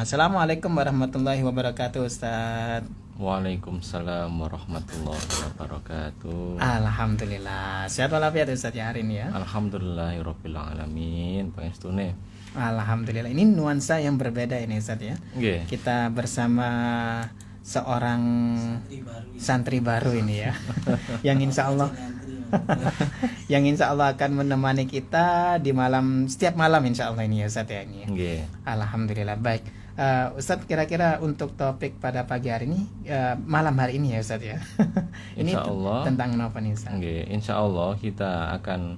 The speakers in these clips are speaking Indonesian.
Assalamualaikum warahmatullahi wabarakatuh, Ustaz. Waalaikumsalam warahmatullahi wabarakatuh. Alhamdulillah. Sehat walafiat Ustaz ya hari ini ya. Alhamdulillahirabbil alamin. Pangestune. Alhamdulillah. Ini nuansa yang berbeda ini Ustaz ya. Nggih. Kita bersama seorang santri baru ini ya. yang insya Allah akan menemani kita di setiap malam insya Allah ini ya Ustaz ya ini. Nggih. Alhamdulillah. Baik. Ustadz, kira-kira untuk topik pada pagi hari ini, malam hari ini ya Ustadz ya. Ini Insyaallah tentang apa nih Ustadz? Nggih, insyaallah kita akan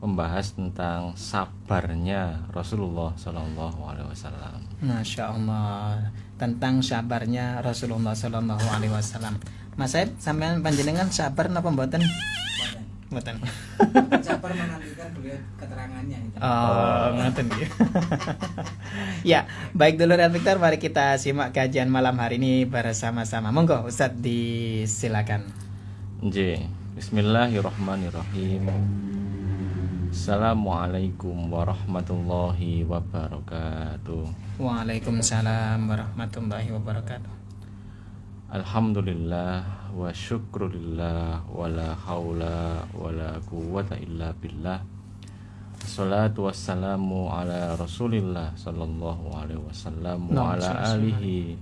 membahas tentang sabarnya Rasulullah Sallallahu Alaihi Wasallam. Masya Allah, tentang sabarnya Rasulullah Sallallahu Alaihi Wasallam. Mas Said, sampean panjenengan sabar napa mboten? Mboten. Sabar menantikan beliau keterangannya. Oh, ngoten ya. Ya, baik dulu Victor, mari kita simak kajian malam hari ini bersama-sama. Monggo Ustadz disilakan. Nggih. Bismillahirrahmanirrahim. Assalamualaikum warahmatullahi wabarakatuh. Waalaikumsalam warahmatullahi wabarakatuh. Alhamdulillah wa syukrulillah wa la haula wa la quwwata illa billah. Assalatu wassalamu ala Rasulillah sallallahu alaihi wasallam wa ala alihi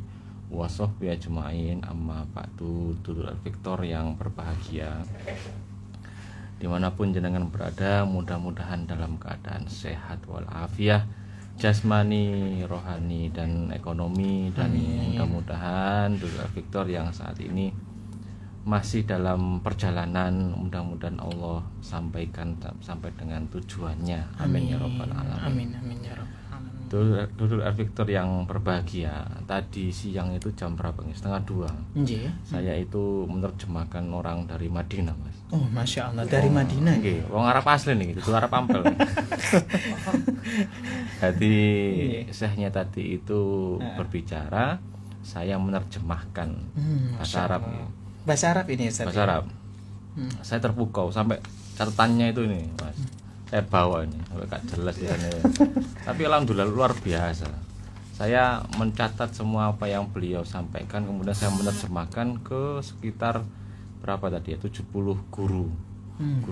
wa sahbihi ajma'in. Amma ba'du. Dulur Victor yang berbahagia, dimanapun jenengan berada, mudah-mudahan dalam keadaan sehat walafiat jasmani, rohani, dan ekonomi. Dan mudah-mudahan Dulur Victor yang saat ini masih dalam perjalanan, mudah-mudahan Allah sampaikan sampai dengan tujuannya. Amin ya rabbal alamin. Amin ya rabbal alamin. Dulur Victor yang berbahagia, tadi siang itu jam berapa nih? 1:30. Nggih. Saya itu menerjemahkan orang dari Madinah, Mas. Oh, Masya Allah, dari Madinah. Nggih, wong Arab asli nih, itu Arab ampel. Jadi syekhnya tadi itu berbicara, saya menerjemahkan bahasa Arab. Bahasa Arab ini Ustaz. Bahasa Arab. Saya terpukau sampai catatannya itu ini, Mas. Saya bawa ini, sampai gak jelas ya ini. Tapi alhamdulillah luar biasa. Saya mencatat semua apa yang beliau sampaikan, kemudian saya menerjemahkan ke sekitar berapa tadi ya, 70 guru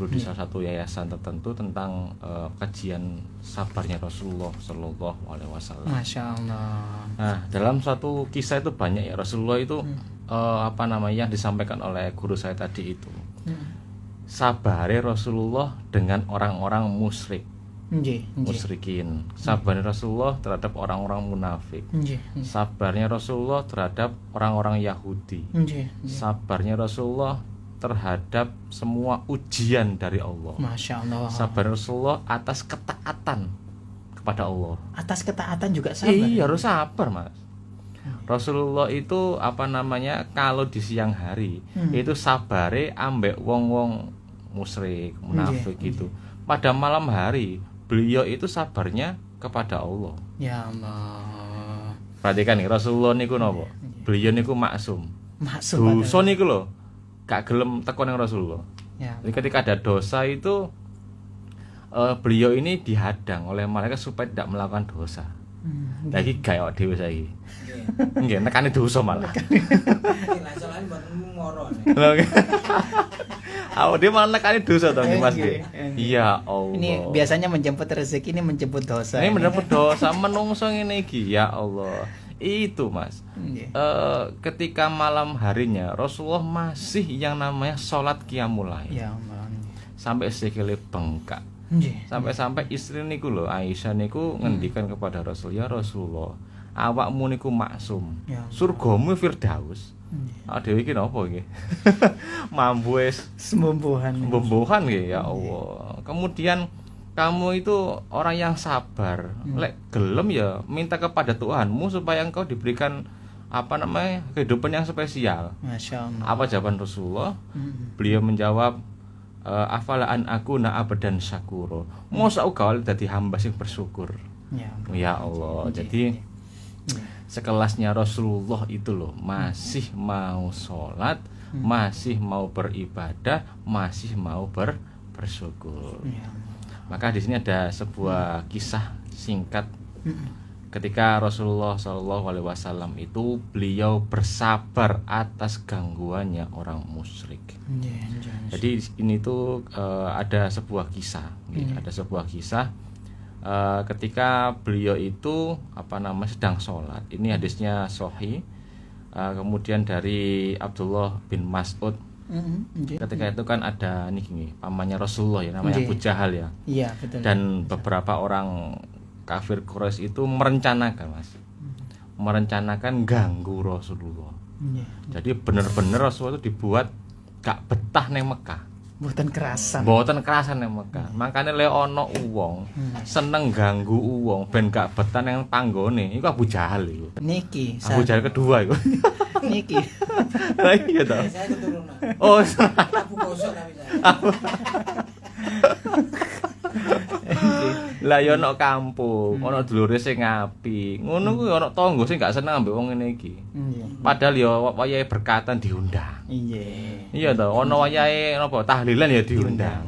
di salah satu yayasan tertentu tentang kajian sabarnya Rasulullah Sallallahu Alaihi Wasallam. Masya Allah. Nah, dalam suatu kisah itu banyak ya Rasulullah itu yang disampaikan oleh guru saya tadi itu. Sabare Rasulullah dengan orang-orang musyrik. Musyrikin. Sabarnya Rasulullah terhadap orang-orang munafik. Sabarnya Rasulullah terhadap orang-orang Yahudi. Sabarnya Rasulullah terhadap semua ujian dari Allah. Masya Allah. Sabar Rasulullah atas ketaatan kepada Allah. Atas ketaatan juga sabar. Iya, harus sabar, Mas. Rasulullah itu kalau di siang hari itu sabare ambek wong-wong musyrik, munafik gitu. Pada malam hari beliau itu sabarnya kepada Allah. Ya Allah. Perhatikan nih, Rasulullah niku napa? Beliau niku maksum. Maksum. Dosa niku lho, gak gelem teko nang Rasulullah. Ya. Jadi ketika ada dosa itu beliau ini dihadang oleh malaikat supaya tidak melakukan dosa. Lagi gaya dhewe saiki. Nggih, nekane dosa malah. Lah soalnya buat ngoro. Dia malah nekane dosa to nggih Mas nggih. Iya Allah. Ini biasanya menjemput rezeki, ini menjemput dosa. Ini menjemput dosa menungso ngene iki, ya Allah. Itu Mas. Ketika malam harinya Rasulullah masih yang namanya sholat qiyamul lail. Ya Allah. Sampai sikile bengkak. Sampai-sampai istri niku lho, Aisyah niku ngendikan kepada Rasul, ya Rasulullah, awakmu niku maksum. Ya. Surgamu Firdaus. Dhewe iki napa iki? Mampu wis sembuhan nggih, ya Allah. Kemudian kamu itu orang yang sabar. Lek gelem ya minta kepada Tuhanmu supaya engkau diberikan kehidupan yang spesial. Masya Allah. Apa jawaban Rasulullah? Beliau menjawab, afala an akuna abadan syakuro. Mosok gawe dadi hamba sing bersyukur. Ya Allah. Jadi sekelasnya Rasulullah itu loh masih mau sholat, masih mau beribadah, masih mau bersyukur. Maka di sini ada sebuah kisah singkat ketika Rasulullah Shallallahu Alaihi Wasallam itu beliau bersabar atas gangguannya orang musyrik. Jadi ini tuh ada sebuah kisah, ada sebuah kisah ketika beliau itu sedang sholat. Ini hadisnya sahih. Kemudian dari Abdullah bin Mas'ud. Ketika itu kan ada nih pamannya Rasulullah ya, namanya Abu Jahal ya. Iya, betul. Dan beberapa orang kafir Quraisy itu merencanakan ganggu Rasulullah. Jadi bener-bener Rasulullah itu dibuat gak betah neng Mekah. Mboten kerasan neng Mekah. Makanya le ono wong seneng ganggu wong ben gak betah neng panggone. Iku Abu Jahal iku. Niki. Abu Jahal kedua iku. Niki. Lah iya toh. Saya keturunan. Oh, Abu Gosok tapi saya. lah yo ono kampung, ono dulure sing apik. Ngono kuwi ono tangga sing gak seneng ambek wong ngene iki. Padahal yo wayahe berkatan diundang. Iya toh, ono wayahe napa tahlilan ya diundang.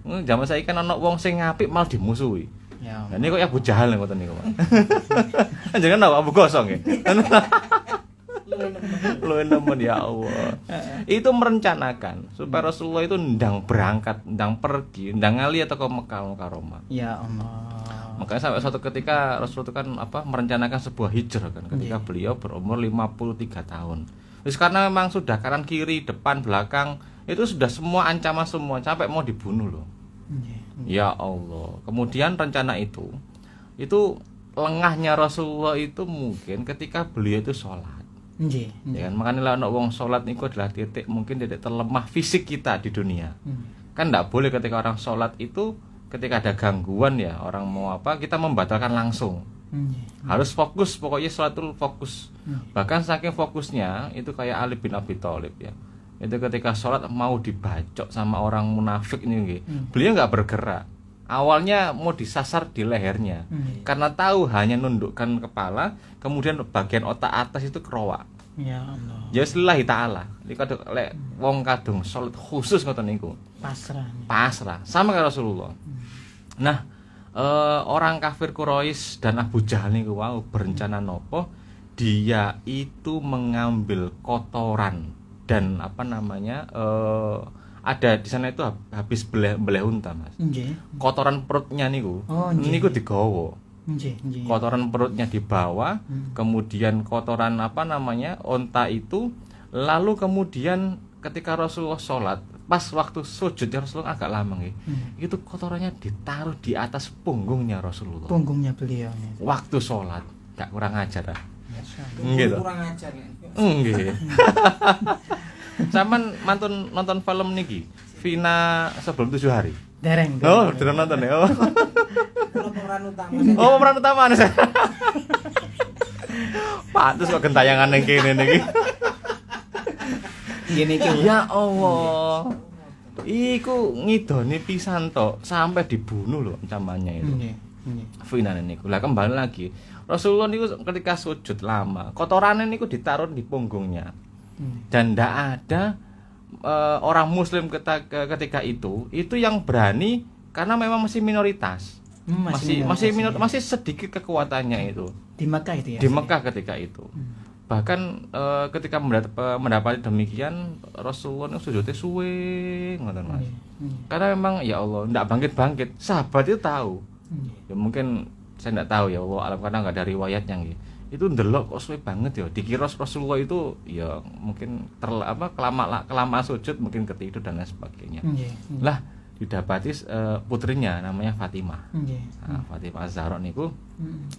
Zaman saiki kan ono wong sing apik malah dimusuhi. Ya. Lah niku Abu Jahal ngoten niku, Pak. Jangan apa Abu Gosong ya. Lu nemen ya Allah. Itu merencanakan supaya Rasulullah itu ndang berangkat, ndang pergi, ndang ngali atau ke Mekah Mukarramah. Ya Allah. Makanya sampai suatu ketika Rasulullah itu kan merencanakan sebuah hijrah kan ketika beliau berumur 53 tahun. Terus karena memang sudah kanan kiri, depan, belakang itu sudah semua ancaman semua sampai mau dibunuh loh. Ya Allah. Kemudian rencana itu lengahnya Rasulullah itu mungkin ketika beliau itu sholat. Ya kan, makanya lah wong sholat itu adalah titik terlemah fisik kita di dunia. Kan tidak boleh ketika orang sholat itu ketika ada gangguan ya orang mau kita membatalkan langsung. Harus fokus, pokoknya sholat itu fokus. Bahkan saking fokusnya itu kayak Ali bin Abi Thalib ya. Itu ketika sholat mau dibacok sama orang munafik ini, beliau nggak bergerak. Awalnya mau disasar di lehernya, karena tahu hanya nundukkan kepala, kemudian bagian otak atas itu kerowak. Ya Allah. Ya lillahi ta'ala. Iki lek wong kadung salat khusus ngoten niku. Pasrah. Sama kayak Rasulullah. Nah, orang kafir Quraisy dan Abu Jahal niku berencana nopo? Dia itu mengambil kotoran dan ada di sana itu habis beleh unta, Mas. Kotoran perutnya niku niku digawa. Kotoran perutnya dibawa, kemudian kotoran onta itu, lalu kemudian ketika Rasulullah sholat, pas waktu sujudnya Rasulullah agak lama itu kotorannya ditaruh di atas punggungnya Rasulullah. Punggungnya beliau. Waktu sholat, gak kurang ajar Gitu. Kurang ajar ya. Nggih. Sampeyan mantun nonton film niki, Vina sebelum 7 hari. Dereng. Oh, dereng nonton ya. Pemeran utama. Oh, pemeran utama nih. Pantes kok gentayangan ning kene niki. Gini ki. Ya Allah. Iku ngidoni pisan tok sampai dibunuh loh ancamannya itu. Vina niku. Lah kembali lagi. Rasulullah niku ketika sujud lama, kotorannya niku ditaruh di punggungnya. Dan ndak ada orang muslim ketika itu yang berani karena memang masih minoritas. Masih sedikit kekuatannya itu. Di Mekah itu ya. Di Mekah ketika itu. Bahkan ketika mendapati demikian Rasulullah sujudnya suwe ngoten Mas. Karena memang ya Allah ndak bangkit-bangkit. Sahabat itu tahu. Ya mungkin saya ndak tahu ya Allah alam karena enggak ada riwayatnya nggih. Itu ndelok kok suwe banget ya. Dikira Rasulullah itu ya mungkin kelamaan sujud, mungkin ketidur dan lain sebagainya. Lah didapati putrinya namanya Fatimah. Nah, Fatimah Az-Zahra niku.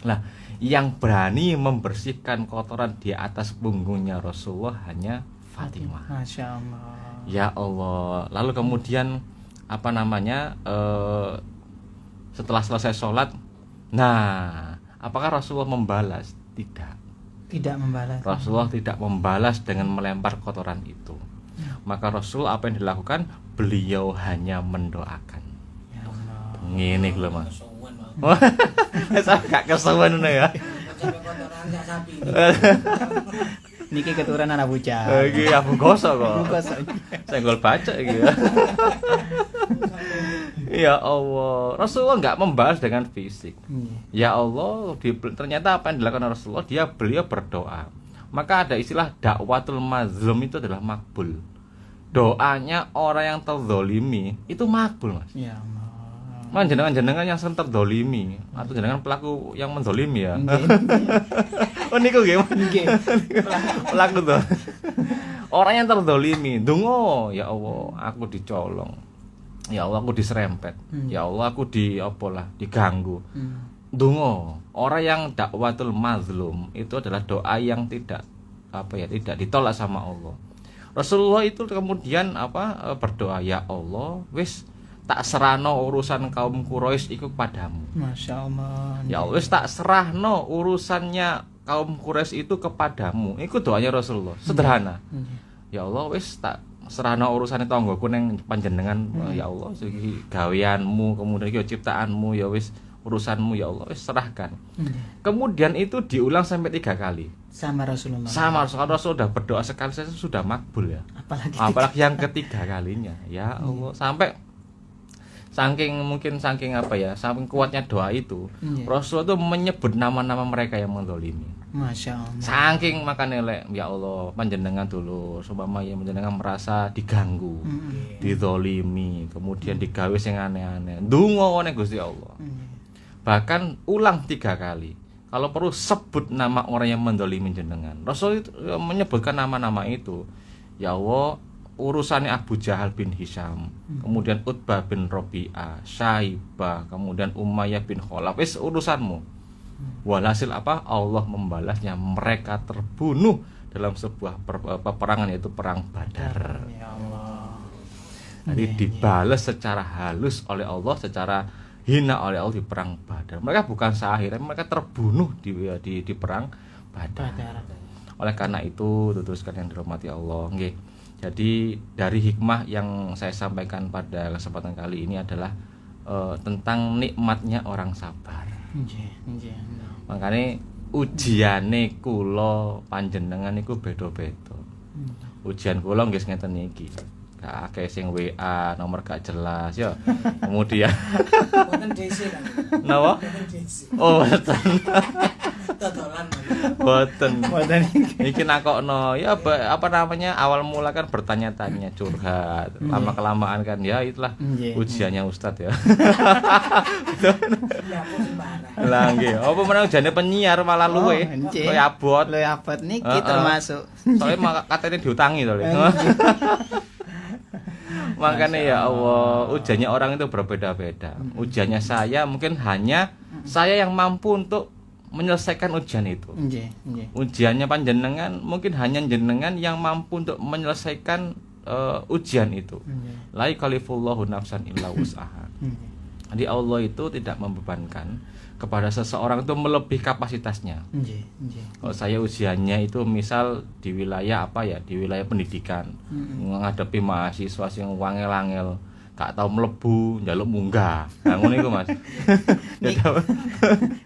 Lah yang berani membersihkan kotoran di atas punggungnya Rasulullah hanya Fatimah. Masya Allah. Ya Allah. Lalu kemudian setelah selesai sholat, nah apakah Rasulullah membalas? Tidak membalas. Rasulullah tidak membalas dengan melempar kotoran itu. Maka Rasul apa yang dilakukan? Beliau hanya mendoakan. Ya Allah. Ngene lho Mas. Gak kesuwen ngono ya. Kotoran sak sapi. Niki keturunan Abu Jahal. Iki Abu Gosok kok. Abu Gosok. Senggol bacok iki. Ya Allah, Rasulullah nggak membalas dengan fisik. Ya Allah, ternyata apa yang dilakukan Rasulullah, beliau berdoa. Maka ada istilah dakwatul mazlum itu adalah makbul. Doanya orang yang terzolimi itu makbul, Mas. Ya Allah. Man jenengan yang sering terzolimi atau jenengan pelaku yang menzolimi ya. Oh niku nggih. Nggih. Pelaku tuh. Orang yang terzolimi, dungo, ya Allah, aku dicolong. Ya Allah, aku diserempet. Ya Allah, aku diganggu. Dungo, orang yang dakwatul mazlum itu adalah doa yang tidak ditolak sama Allah. Rasulullah itu kemudian berdoa, ya Allah, wis tak serahno urusan kaum Quraisy iku padamu. Masya Allah. Ya Allah, wis tak serahno urusannya kaum Quraisy itu kepadamu. Itu doanya Rasulullah. Sederhana. Ya Allah, wis tak serahno urusane tanggoku ning panjenengan. Ya Allah, iki gaweanmu, kemudian iki ciptaanmu, ya wis urusanmu ya Allah, wis serahkan. Kemudian itu diulang sampai 3 kali. Sama Rasulullah. Sama Rasulullah sudah berdoa sekali saja sudah makbul ya. Apalagi yang ketiga kalinya. Ya Allah, sampai saking kuatnya doa itu, Rasulullah itu menyebut nama-nama mereka yang menzalimi. Masya Allah. Saking makanya ya Allah, panjenengan dulu seumpama ya panjenengan merasa diganggu, dizalimi, kemudian digawe sing aneh-aneh. Ndonga ngene Gusti Allah. Bahkan ulang 3 kali. Kalau perlu sebut nama orang yang menzalimi jenengan. Rasul itu menyebutkan nama-nama itu. Ya Allah, urusannya Abu Jahal bin Hisham, kemudian Utbah bin Rabi'ah, Syaibah, kemudian Umayyah bin Khalaf, wis urusanmu. Walhasil apa? Allah membalasnya, mereka terbunuh dalam sebuah peperangan, yaitu perang Badar. Ya Allah. Jadi dibalas secara halus oleh Allah, secara hina oleh Allah di perang Badar. Mereka bukan sahir, mereka terbunuh di perang Badar. Oleh karena itu, tuturuskan yang dirahmati Allah, nggih. Jadi dari hikmah yang saya sampaikan pada kesempatan kali ini adalah tentang nikmatnya orang sabar. Makanya ujiane kula panjenengan iku beda-beda. Ujian kula nggih ngeten iki. Gak akeh sing WA, nomor gak jelas ya. Kemudian Boten DC kan. napa? Boten DC. Oh, boten. Totolan. Boten. Iki nakokno ya apa namanya, awal mula kan bertanya-tanya, curhat. Lama-kelamaan kan ya itulah ujiannya Ustadz ya. Ya aku sembarang. Lah nggih, apa menang jane penyiar malah luwe. Koyo abot. Luwe abot niki termasuk. Soalnya katanya diutangi to. Makanya ya Allah, ujiannya orang itu berbeda-beda. Ujiannya saya mungkin hanya saya yang mampu untuk menyelesaikan ujian itu. Ujiannya panjenengan mungkin hanya jenengan yang mampu untuk menyelesaikan ujian itu. La yakallifullahu nafsan illa wus'aha. Jadi Allah itu tidak membebankan kepada seseorang itu melebihi kapasitasnya. Kalau saya ujiannya itu misal di wilayah di wilayah pendidikan, menghadapi mahasiswa yang wangel-angel, gak tau mlebu, njaluk munggah. Nah ngono iku Mas.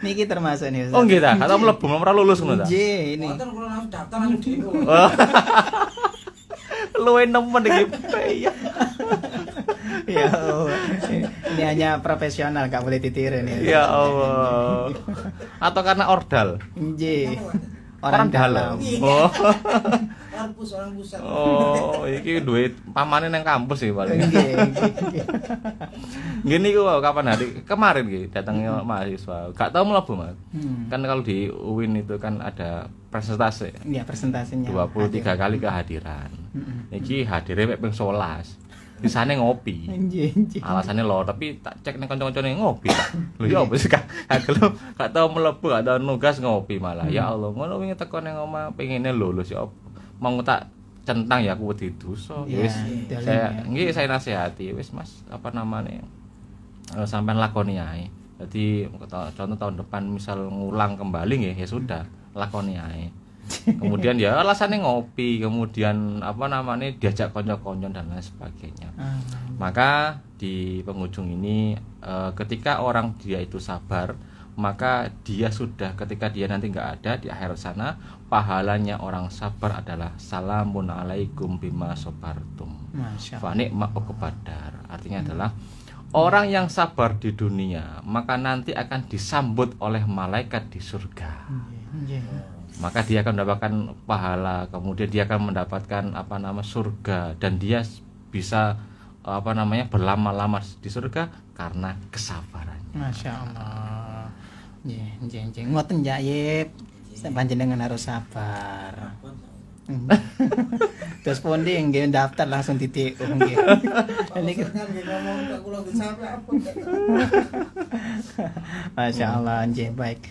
Niki termasuk nih Ustaz. Oh nggih ta, gak tau mlebu, ora lulus ngono ta. Nggih, ini. Boten kula langsung daftar langsung dhewe. Luwe nemen iki. Ya Allah. Ini hanya profesional, gak boleh ditiru nih. Ya Allah. Atau karena ordal. Nggih. Orang dalam. Oh. Orang pusat. Oh, iki duwe pamane nang kampus sih paling. Nggih. Gini kok kapan hari kemarin gitu datangnya mahasiswa. Gak tahu mlebu Mas. Kan kalau di UIN itu kan ada presentasi. Iya, presentasinya. 23 kali kehadiran. Iki hadirnya ping 11. Di sana ngopi. Alasannya lo, tapi tak cek nih kanca-kancane ngopi. Lho ya apa sih Kak? Gak tau mlebu, gak tau nugas ngopi malah. Ya Allah, ngono wingi teko ning omah pengine lulus ya. Mau tak centang ya aku wedi dosa. Ya wis saya nasihati wis Mas, apa namanya? Sampean lakoni ae. Jadi contoh tahun depan misal ngulang kembali nggih ya sudah, lakoni ae. Kemudian ya alasannya ngopi, kemudian apa namanya diajak konco-konco dan lain sebagainya. Maka di penghujung ini ketika orang dia itu sabar, maka dia sudah ketika dia nanti nggak ada di akhir sana, pahalanya orang sabar adalah salamun alaikum bima sabartum fa ni'ma uqbadar. Artinya adalah Orang yang sabar di dunia, maka nanti akan disambut oleh malaikat di surga. Nggih. Maka dia akan mendapatkan pahala, kemudian dia akan mendapatkan surga, dan dia bisa berlama-lama di surga karena kesabarannya. Masya Allah. Nggih. Ngoten ya, Yip. Panjenengan harus sabar. Terus pundi nggih daftar langsung titik nggih. Ini kan ngomong tak kula bisa apa. Masya Allah, nggih baik.